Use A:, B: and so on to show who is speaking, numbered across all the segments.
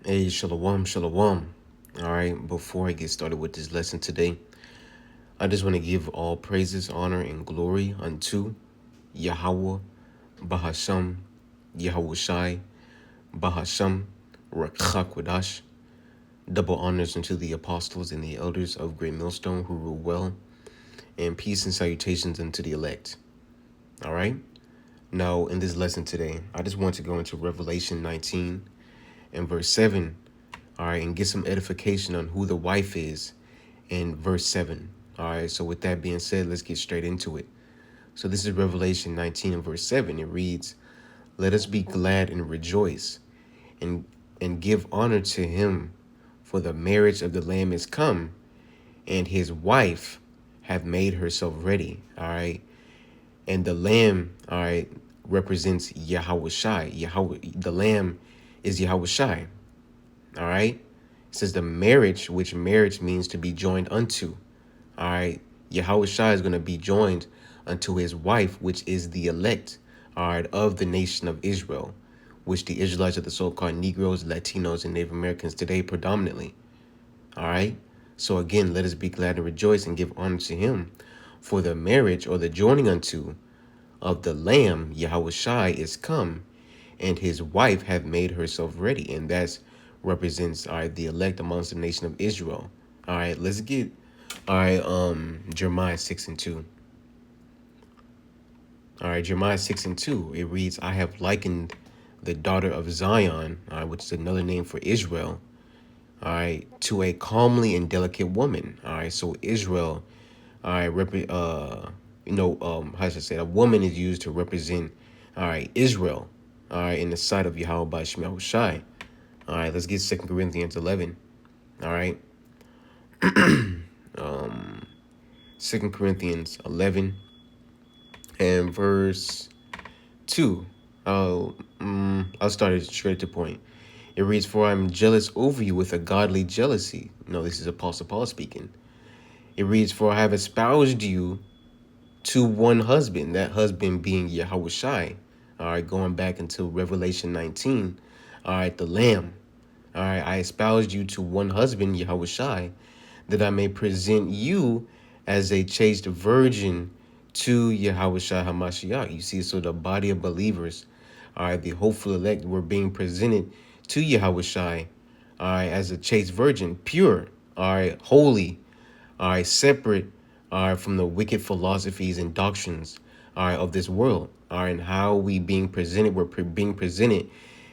A: Hey, shalom, shalom. All right, before I get started with this lesson today, I just want to give all praises, honor, and glory unto Yahweh, Bahasham, Yahweh Shai, Bahasham, Rakhakwadash. Double honors unto the apostles and the elders of Great Millstone who rule well, and peace and salutations unto the elect. All right, now in this lesson today, I just want to go into Revelation 19 and verse 7. All right, and get some edification on who the wife is in verse 7. All right, so with that being said, let's get straight into it. So this is Revelation 19 and verse 7. It reads, "Let us be glad and rejoice and give honor to him, for the marriage of the Lamb is come, and his wife have made herself ready." All right, and the Lamb, all right, represents Yahweh Shai. The Lamb is Yahweh Shai. All right, it says the marriage, which marriage means to be joined unto. All right, Yahweh Shai is going to be joined unto his wife, which is the elect, all right, of the nation of Israel, which the Israelites are the so-called Negroes, Latinos, and Native Americans today predominantly. All right, so again, let us be glad and rejoice and give honor to him, for the marriage or the joining unto of the Lamb, Yahweh Shai, is come, and his wife have made herself ready, and that's represents all right the elect amongst the nation of Israel. All right, let's get Jeremiah 6 and 2. All right, Jeremiah 6 and 2. It reads, "I have likened the daughter of Zion," which is another name for Israel, all right, "to a comely and delicate woman." All right, so Israel, all right, how should I say, a woman is used to represent, all right, Israel, all right, in the sight of Yahweh by Shemel Shai. All right, let's get 2 Corinthians 11. All right, 2 Corinthians 11 and verse 2. I'll start it straight to the point. It reads, "For I am jealous over you with a godly jealousy." No, this is Apostle Paul speaking. It reads, "For I have espoused you to one husband," that husband being Yahweh Shai. All right, going back into Revelation 19. All right, the Lamb. All right, "I espoused you to one husband, Yahweh Shai, that I may present you as a chaste virgin to Yahweh Shai HaMashiach." You see, so the body of believers, all right, the hopeful elect, were being presented to Yahweh Shai, all right, as a chaste virgin, pure, all right, holy, all right, separate, all right, from the wicked philosophies and doctrines, all right, of this world, all right, and how we being presented, being presented,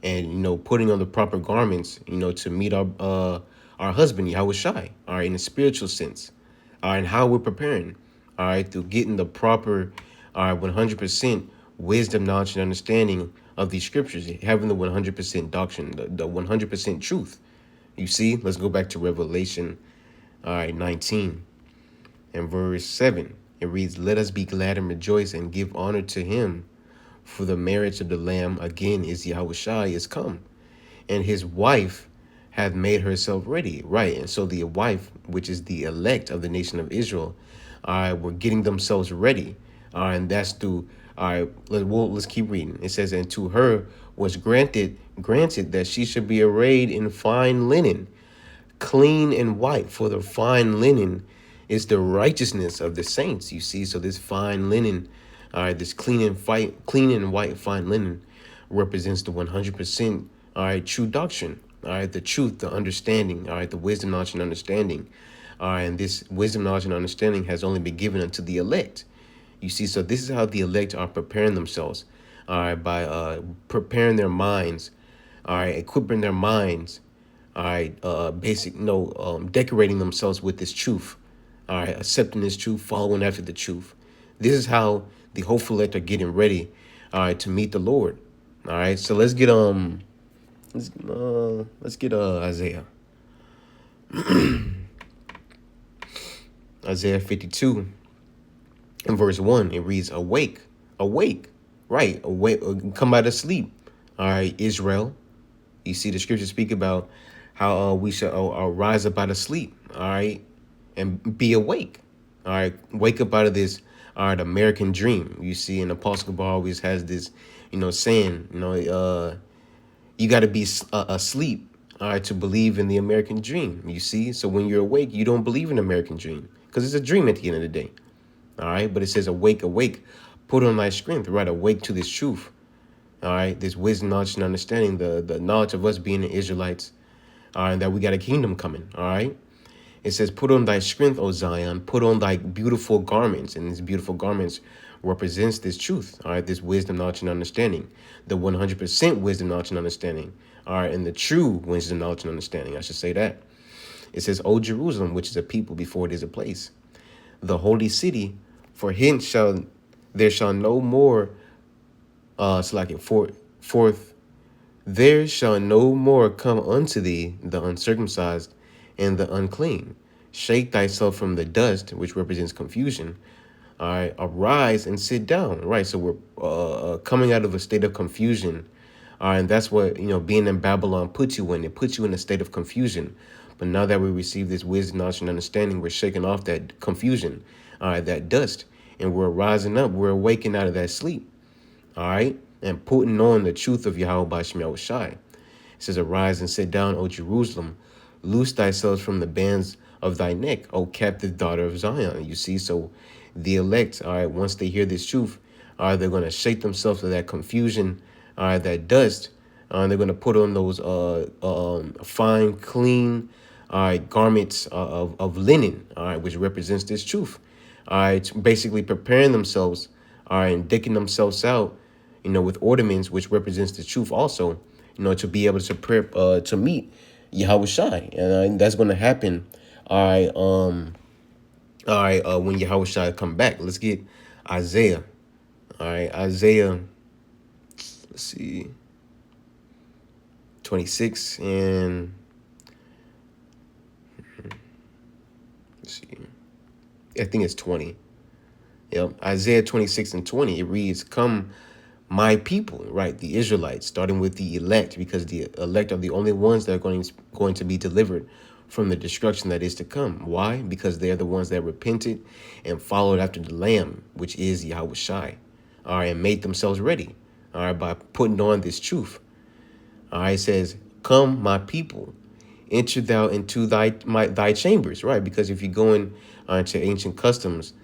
A: and putting on the proper garments, to meet our husband Yahweh Shai, all right, in a spiritual sense, all right, and how we're preparing, all right, through getting the proper, all right, 100% wisdom, knowledge, and understanding of these scriptures, having the 100% doctrine, the 100% truth. You see, let's go back to Revelation, all right, 19 and verse 7. It reads, "Let us be glad and rejoice and give honor to him, for the marriage of the Lamb again is Yahweh Shai is come, and his wife hath made herself ready." Right, and so the wife, which is the elect of the nation of Israel, were getting themselves ready. And that's through, let's keep reading. It says, "And to her was granted that she should be arrayed in fine linen, clean and white, for the fine linen is the righteousness of the saints." You see, so this fine linen, this clean and white fine linen represents the 100%, true doctrine, the truth, the understanding, the wisdom, knowledge, and understanding. And this wisdom, knowledge, and understanding has only been given unto the elect. You see, so this is how the elect are preparing themselves, by preparing their minds, equipping their minds, decorating themselves with this truth, accepting this truth, following after the truth. This is how the hopeful elect are getting ready, to meet the Lord. All right, so let's get Isaiah. Isaiah 52 and verse 1. It reads, "Awake, awake, right, awake, come out of sleep, all right, Israel." You see, the scriptures speak about how we shall rise up out of sleep, all right, and be awake, all right, wake up out of this, all right, American dream. You see, and Apostle Paul always has this, saying, you got to be asleep, all right, to believe in the American dream. You see, so when you're awake, you don't believe in the American dream because it's a dream at the end of the day. All right, but it says, awake, awake, put on thy strength, right? Awake to this truth. All right, this wisdom, knowledge, and understanding, the knowledge of us being the Israelites, all right, and that we got a kingdom coming. All right, it says, put on thy strength, O Zion, put on thy beautiful garments, and these beautiful garments represents this truth. All right, this wisdom, knowledge, and understanding, the 100% wisdom, knowledge, and understanding. All right, and the true wisdom, knowledge, and understanding. I should say that. It says, O Jerusalem, which is a people before it is a place, the holy city, for hence shall there shall no more forth there shall no more come unto thee the uncircumcised and the unclean. Shake thyself from the dust, which represents confusion. All right, arise and sit down. Right, so we're coming out of a state of confusion. All right, and that's what, being in Babylon puts you in. It puts you in a state of confusion. But now that we receive this wisdom, knowledge, and understanding, we're shaking off that confusion, all right, that dust, and we're rising up. We're awaking out of that sleep, all right, and putting on the truth of Yahweh Bashem Yahushai. It says, arise and sit down, O Jerusalem. Loose thyself from the bands of thy neck, O captive daughter of Zion. You see, so the elect, all right, once they hear this truth, all right, they're going to shake themselves of that confusion, all right, that dust, and they're going to put on those fine, clean, all right, garments of linen, all right, which represents this truth. All right, basically preparing themselves, all right, and decking themselves out, with ornaments, which represents the truth also, to be able to prepare to meet Yahweh Shai. And that's going to happen, when Yahweh Shai come back. Let's get Isaiah. All right, Isaiah, let's see, 26 and, let's see, I think it's 20. Yep, Isaiah 26 and 20, it reads, come, my people, right, the Israelites, starting with the elect, because the elect are the only ones that are going to be delivered from the destruction that is to come. Why? Because they're the ones that repented and followed after the Lamb, which is Yahweh Shai, all right, and made themselves ready, all right, by putting on this truth. All right, it says, come, my people, enter thou into thy chambers, right? Because if you go into ancient customs,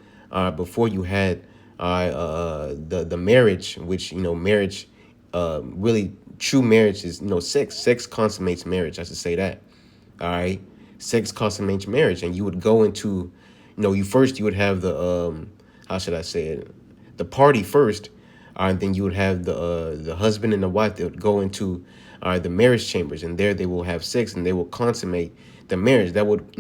A: before you had the marriage, which, marriage, really true marriage is, sex consummates marriage. I should say that. All right. Sex consummates marriage. And you would go into, you would have the, how should I say it? The party first. And then you would have the husband and the wife that would go into the marriage chambers. And there they will have sex and they will consummate the marriage. That would,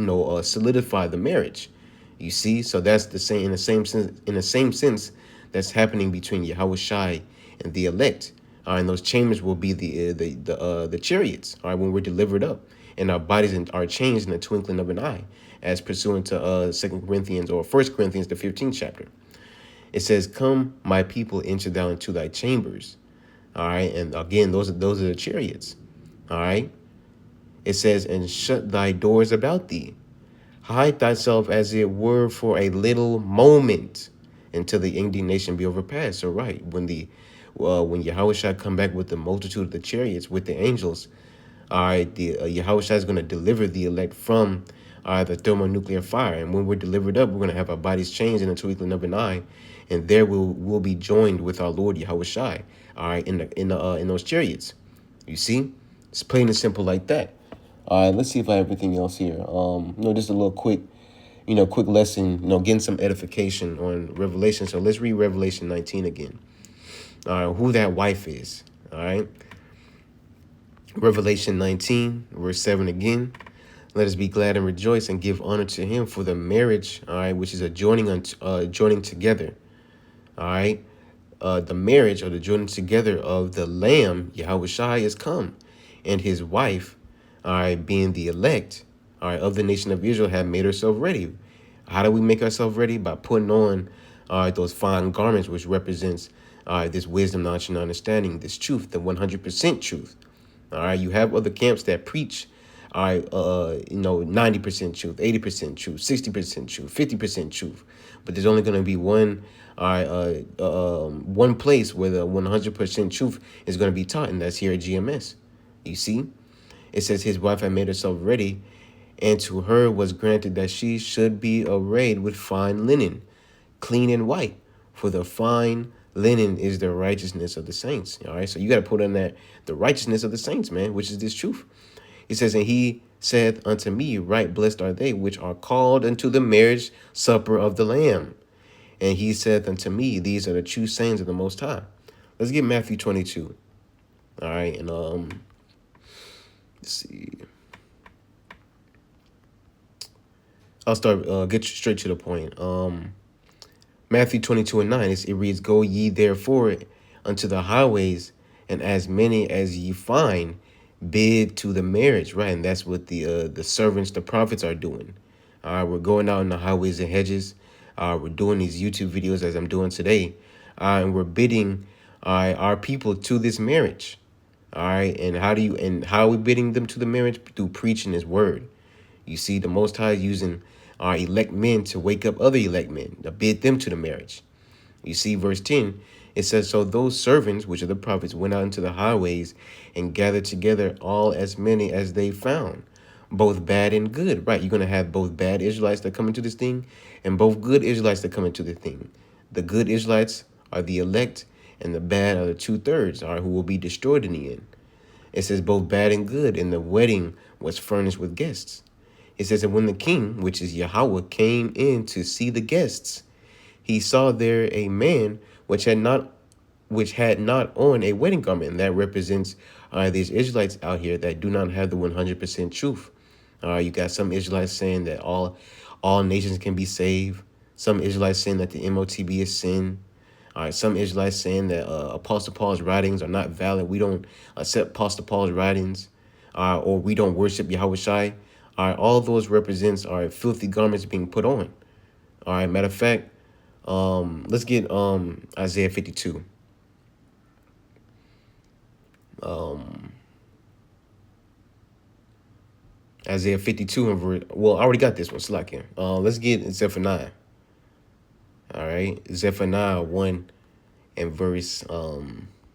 A: solidify the marriage. You see, so that's the same in the same sense that's happening between Yahweh Shai and the elect. And those chambers will be the chariots. All right, when we're delivered up, and our bodies are changed in the twinkling of an eye, as pursuant to 2 Corinthians or 1 Corinthians, the 15th chapter. It says, "Come, my people, enter thou into thy chambers." All right, and again, those are the chariots. All right, it says, "And shut thy doors about thee. Hide thyself as it were for a little moment until the indignation be overpassed." So right, when Yahweh Shai come back with the multitude of the chariots with the angels, all right, the Yahweh Shai is going to deliver the elect from the thermonuclear fire. And when we're delivered up, we're going to have our bodies changed in the twinkling of an eye, and there we'll be joined with our Lord Yahweh Shai, all right, in those chariots. You see, it's plain and simple like that. All right, let's see if I have everything else here. Just a little quick lesson, getting some edification on Revelation. So let's read Revelation 19 again. All right, who that wife is. All right. Revelation 19, verse 7 again. Let us be glad and rejoice and give honor to him for the marriage, all right, which is a joining together. All right. The marriage or the joining together of the Lamb, Yahweh Shai, is come, and his wife, all right, being the elect, all right, of the nation of Israel, have made herself ready. How do we make ourselves ready? By putting on those fine garments, which represents this wisdom, knowledge, and understanding, this truth, the 100% truth. All right, you have other camps that preach, all right, 90% truth, 80% truth, 60% truth, 50% truth, but there's only going to be one place where the 100% truth is going to be taught, and that's here at GMS. You see? It says his wife had made herself ready, and to her was granted that she should be arrayed with fine linen, clean and white, for the fine linen is the righteousness of the saints. All right, so you got to put on that the righteousness of the saints, man, which is this truth. He says, and he saith unto me, right blessed are they which are called unto the marriage supper of the Lamb. And he saith unto me, these are the true sayings of the Most High. Let's get Matthew 22. All right, and let's see. I'll start get straight to the point. Matthew 22:9, it reads, go ye therefore unto the highways, and as many as ye find, bid to the marriage, right? And that's what the servants, the prophets are doing. We're going out in the highways and hedges. We're doing these YouTube videos as I'm doing today. And we're bidding our people to this marriage. All right. And how are we bidding them to the marriage? Through preaching his word. You see, the Most High is using our elect men to wake up other elect men, to bid them to the marriage. You see, verse 10, it says, so those servants, which are the prophets, went out into the highways and gathered together all as many as they found, both bad and good. Right, you're going to have both bad Israelites that come into this thing and both good Israelites that come into the thing. The good Israelites are the elect, and the bad are the 2/3, who will be destroyed in the end. It says both bad and good, and the wedding was furnished with guests. It says that when the king, which is Yahweh, came in to see the guests, he saw there a man which had not on a wedding garment. And that represents these Israelites out here that do not have the 100% truth. You got some Israelites saying that all nations can be saved. Some Israelites saying that the MOTB is sin. Some Israelites saying that Apostle Paul's writings are not valid. We don't accept Apostle Paul's writings, or we don't worship Yahweh Shai. All those represents filthy garments being put on. All right, matter of fact, let's get Isaiah 52. Isaiah 52 and verse. Well, I already got this one. Slack here. Let's get Zephaniah. All right, Zephaniah 1 and verse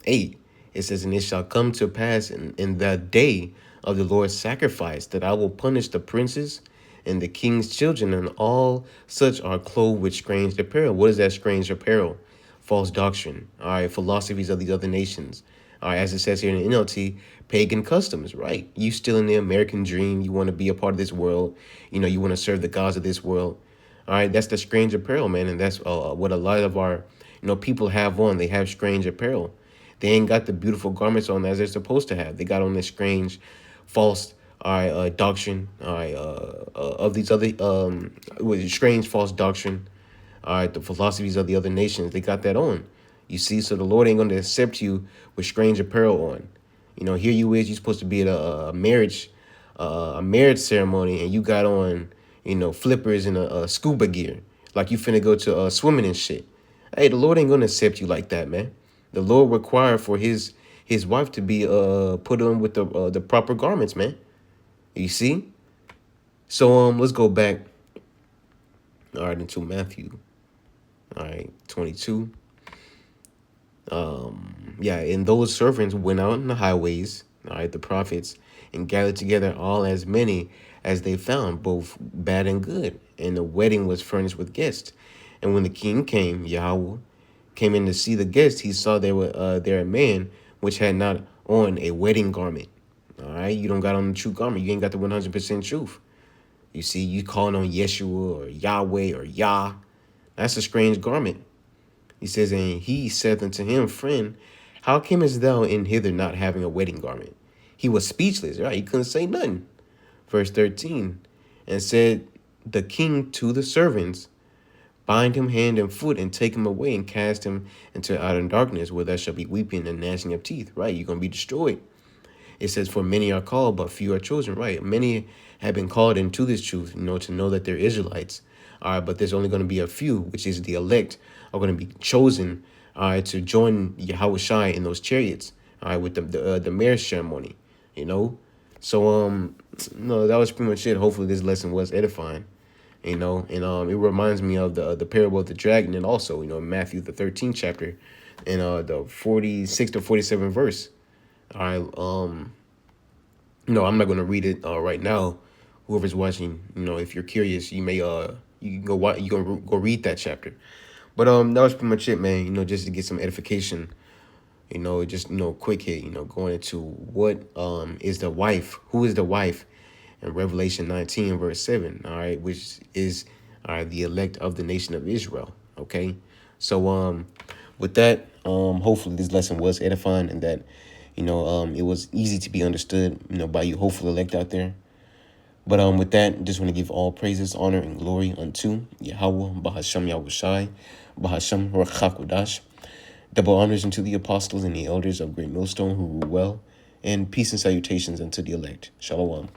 A: 8. It says, and it shall come to pass in the day of the Lord's sacrifice that I will punish the princes and the king's children, and all such are clothed with strange apparel. What is that strange apparel? False doctrine. All right, philosophies of these other nations. All right, as it says here in the NLT, pagan customs, right? You still in the American dream. You want to be a part of this world. You know, you want to serve the gods of this world. All right, that's the strange apparel, man. And that's what a lot of our, people have on. They have strange apparel. They ain't got the beautiful garments on as they're supposed to have. They got on this strange, false doctrine, of these other, with strange false doctrine, the philosophies of the other nations. They got that on. You see, so the Lord ain't going to accept you with strange apparel on. Here you're supposed to be at a marriage ceremony, and you got on, flippers and a scuba gear, like you finna go to swimming and shit. Hey, the Lord ain't going to accept you like that, man. The Lord required for his wife to be put on with the proper garments, man. You see? So let's go back. All right, into Matthew. All right, 22. And those servants went out in the highways, all right, the prophets, and gathered together all as many as they found, both bad and good. And the wedding was furnished with guests. And when the king came, Yahweh came in to see the guests, he saw there a man which had not on a wedding garment. All right, you don't got on the true garment. You ain't got the 100% truth. You see, you calling on Yeshua or Yahweh or Yah. That's a strange garment. He says, and he saith unto him, friend, how camest thou in hither not having a wedding garment? He was speechless, right? He couldn't say nothing. Verse 13, and said the king to the servants, bind him hand and foot and take him away and cast him into outer darkness, where there shall be weeping and gnashing of teeth, right? You're going to be destroyed. It says, for many are called, but few are chosen, right? Many have been called into this truth, to know that they're Israelites. All right, but there's only going to be a few, which is the elect, are going to be chosen, to join Yahweh Shai in those chariots, with the marriage ceremony, So, that was pretty much it. Hopefully this lesson was edifying, and it reminds me of the parable of the dragon, and also, Matthew, the 13th chapter, and the 46 to 47 verse. All right, No, I'm not going to read it right now. Whoever's watching, if you're curious, you may you can go watch, you can go read that chapter. But that was pretty much it, man. Just to get some edification. Just quick hit. Going into what is the wife? Who is the wife? In Revelation 19 verse 7. All right, which is the elect of the nation of Israel. Okay, so with that, hopefully this lesson was edifying and that it was easy to be understood by you hopeful elect out there. But with that, just want to give all praises, honor, and glory unto Yahweh, Bahasham Yahushai, Bahasham Rachakodash. Double honors unto the apostles and the elders of Great Millstone who rule well, and peace and salutations unto the elect. Shalom.